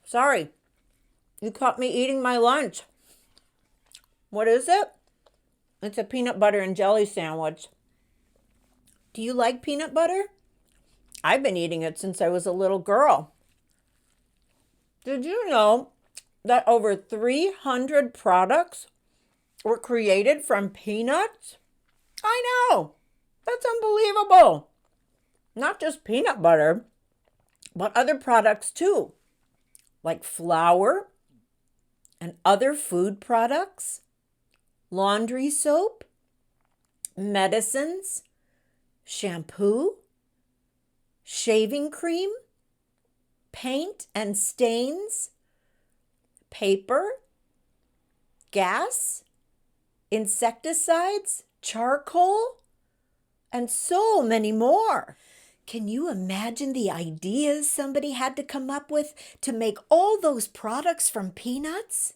Sorry, you caught me eating my lunch. What is it? It's a peanut butter and jelly sandwich. Do you like peanut butter? I've been eating it since I was a little girl. Did you know that over 300 products were created from peanuts? I know. That's unbelievable. Not just peanut butter, but other products too, like flour and other food products, laundry soap, medicines, shampoo, shaving cream, paint and stains, paper, gas, insecticides, charcoal, and so many more. Can you imagine the ideas somebody had to come up with to make all those products from peanuts?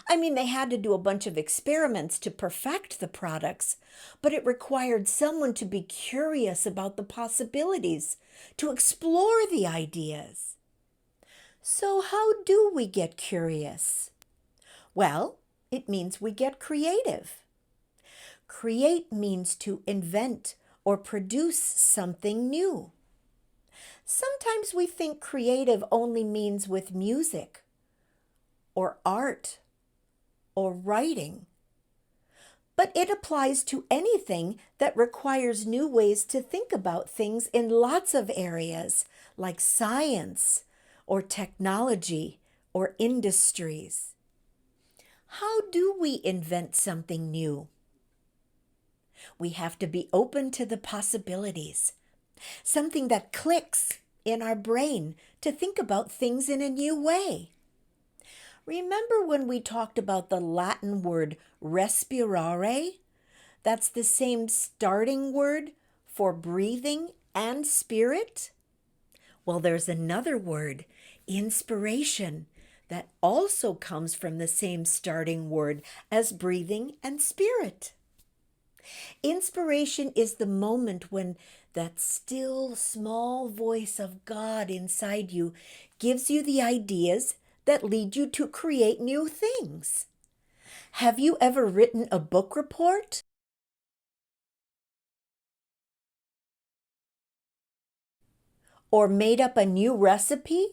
I mean, they had to do a bunch of experiments to perfect the products, but it required someone to be curious about the possibilities, to explore the ideas. So how do we get curious? Well, it means we get creative. Create means to invent or produce something new. Sometimes we think creative only means with music or art or writing, but it applies to anything that requires new ways to think about things in lots of areas, like science or technology or industries. How do we invent something new? We have to be open to the possibilities, something that clicks in our brain to think about things in a new way. Remember when we talked about the Latin word respirare? That's the same starting word for breathing and spirit. Well, there's another word, inspiration, that also comes from the same starting word as breathing and spirit. Inspiration is the moment when that still small voice of God inside you gives you the ideas that lead you to create new things. Have you ever written a book report? Or made up a new recipe?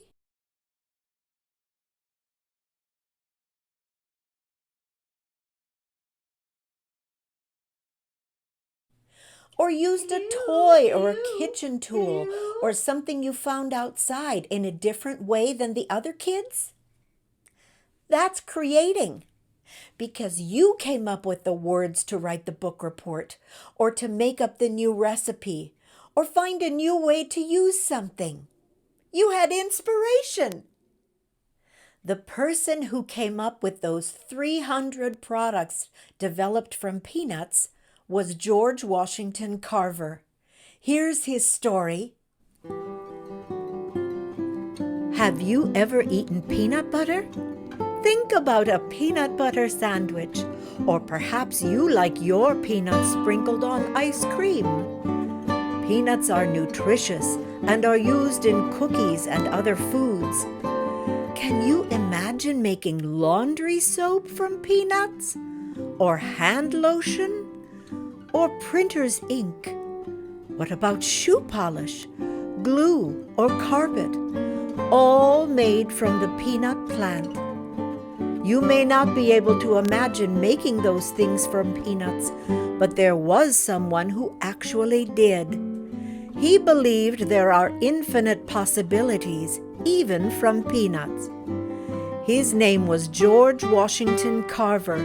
Or used a toy or a kitchen tool or something you found outside in a different way than the other kids? That's creating, because you came up with the words to write the book report, or to make up the new recipe, or find a new way to use something. You had inspiration. The person who came up with those 300 products developed from peanuts was George Washington Carver. Here's his story. Have you ever eaten peanut butter? Think about a peanut butter sandwich, or perhaps you like your peanuts sprinkled on ice cream. Peanuts are nutritious and are used in cookies and other foods. Can you imagine making laundry soap from peanuts? Or hand lotion? Or printer's ink? What about shoe polish, glue, or carpet? All made from the peanut plant. You may not be able to imagine making those things from peanuts, but there was someone who actually did. He believed there are infinite possibilities, even from peanuts. His name was George Washington Carver,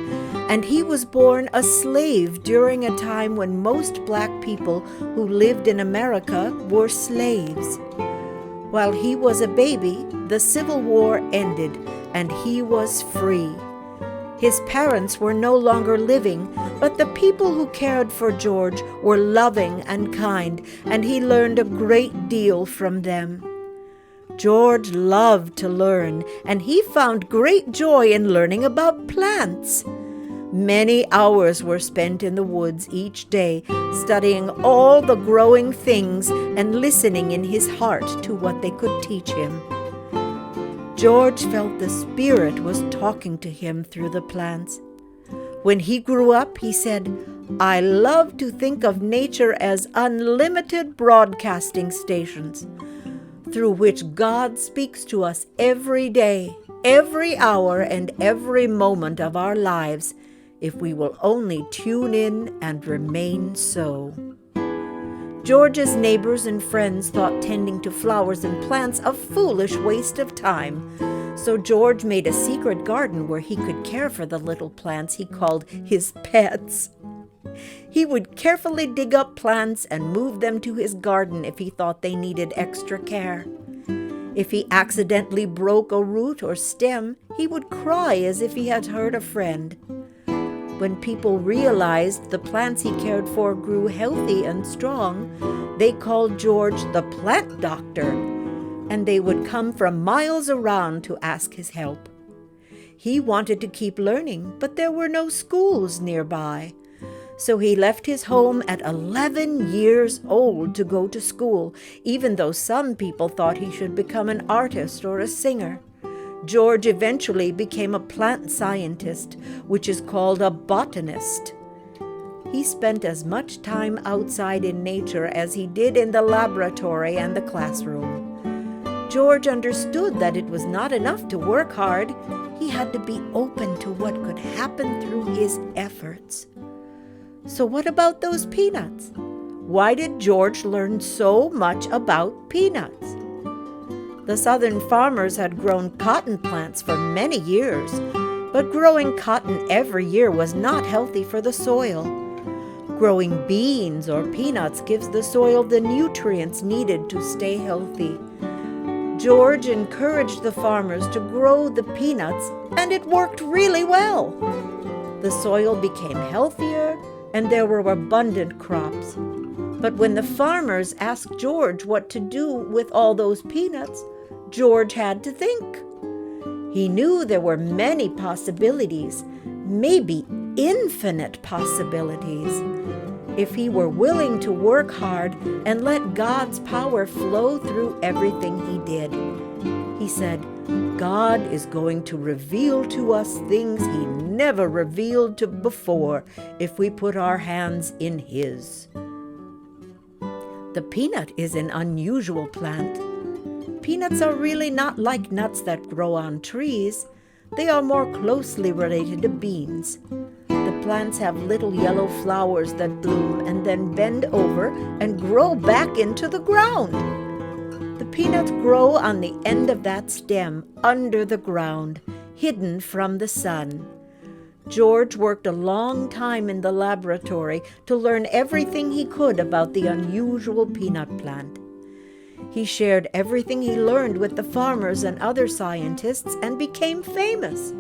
and he was born a slave during a time when most black people who lived in America were slaves. While he was a baby, the Civil War ended, and he was free. His parents were no longer living, but the people who cared for George were loving and kind, and he learned a great deal from them. George loved to learn, and he found great joy in learning about plants. Many hours were spent in the woods each day, studying all the growing things and listening in his heart to what they could teach him. George felt the Spirit was talking to him through the plants. When he grew up, he said, "I love to think of nature as unlimited broadcasting stations, through which God speaks to us every day, every hour, and every moment of our lives, if we will only tune in and remain so." George's neighbors and friends thought tending to flowers and plants a foolish waste of time, so George made a secret garden where he could care for the little plants he called his pets. He would carefully dig up plants and move them to his garden if he thought they needed extra care. If he accidentally broke a root or stem, he would cry as if he had hurt a friend. When people realized the plants he cared for grew healthy and strong, they called George the plant doctor, and they would come from miles around to ask his help. He wanted to keep learning, but there were no schools nearby. So he left his home at 11 years old to go to school, even though some people thought he should become an artist or a singer. George eventually became a plant scientist, which is called a botanist. He spent as much time outside in nature as he did in the laboratory and the classroom. George understood that it was not enough to work hard. He had to be open to what could happen through his efforts. So what about those peanuts? Why did George learn so much about peanuts? The southern farmers had grown cotton plants for many years, but growing cotton every year was not healthy for the soil. Growing beans or peanuts gives the soil the nutrients needed to stay healthy. George encouraged the farmers to grow the peanuts, and it worked really well. The soil became healthier, and there were abundant crops. But when the farmers asked George what to do with all those peanuts, George had to think. He knew there were many possibilities, maybe infinite possibilities, if he were willing to work hard and let God's power flow through everything he did. He said, "God is going to reveal to us things he never revealed to before if we put our hands in his." The peanut is an unusual plant. Peanuts are really not like nuts that grow on trees. They are more closely related to beans. The plants have little yellow flowers that bloom and then bend over and grow back into the ground. The peanuts grow on the end of that stem under the ground, hidden from the sun. George worked a long time in the laboratory to learn everything he could about the unusual peanut plant. He shared everything he learned with the farmers and other scientists and became famous.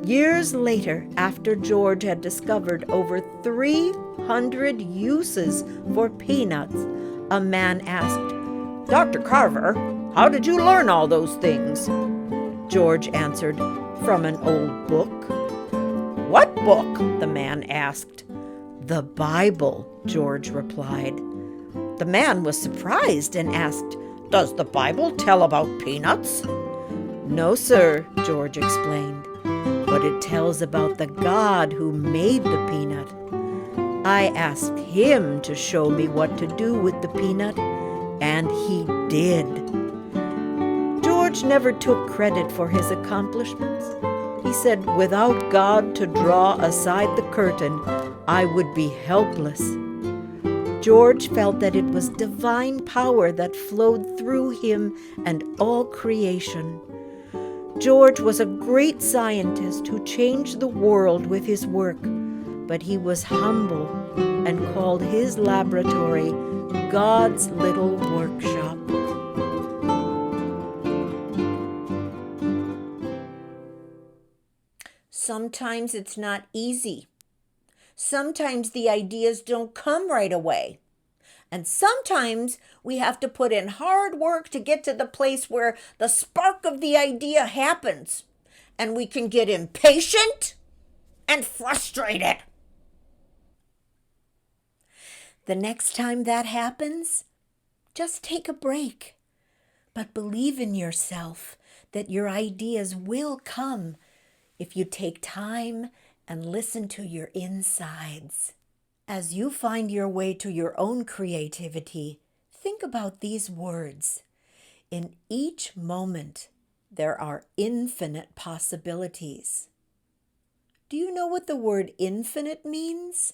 Years later, after George had discovered over 300 uses for peanuts, a man asked, "Dr. Carver, how did you learn all those things?" George answered, "From an old book." "What book?" the man asked. "The Bible," George replied. The man was surprised and asked, "Does the Bible tell about peanuts?" "No, sir," George explained, "but it tells about the God who made the peanut. I asked him to show me what to do with the peanut, and he did." George never took credit for his accomplishments. He said, "Without God to draw aside the curtain, I would be helpless." George felt that it was divine power that flowed through him and all creation. George was a great scientist who changed the world with his work, but he was humble and called his laboratory God's little workshop. Sometimes it's not easy. Sometimes the ideas don't come right away. And sometimes we have to put in hard work to get to the place where the spark of the idea happens. And we can get impatient and frustrated. The next time that happens, just take a break. But believe in yourself that your ideas will come if you take time and listen to your insides. As you find your way to your own creativity, think about these words. In each moment, there are infinite possibilities. Do you know what the word infinite means?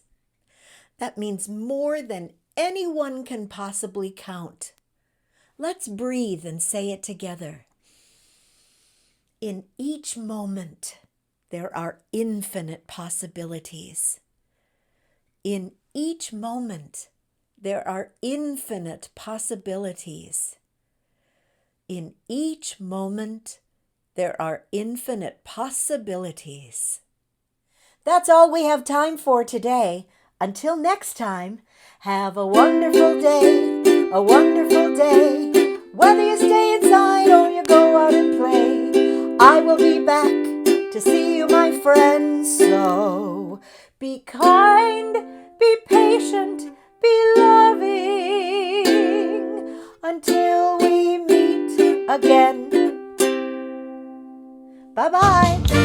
That means more than anyone can possibly count. Let's breathe and say it together. In each moment, there are infinite possibilities. In each moment, there are infinite possibilities. In each moment, there are infinite possibilities. That's all we have time for today. Until next time, have a wonderful day, a wonderful day. Whether you stay inside or you go out and play, I will be back to see you, my friends. So be kind, be patient, be loving until we meet again. Bye-bye.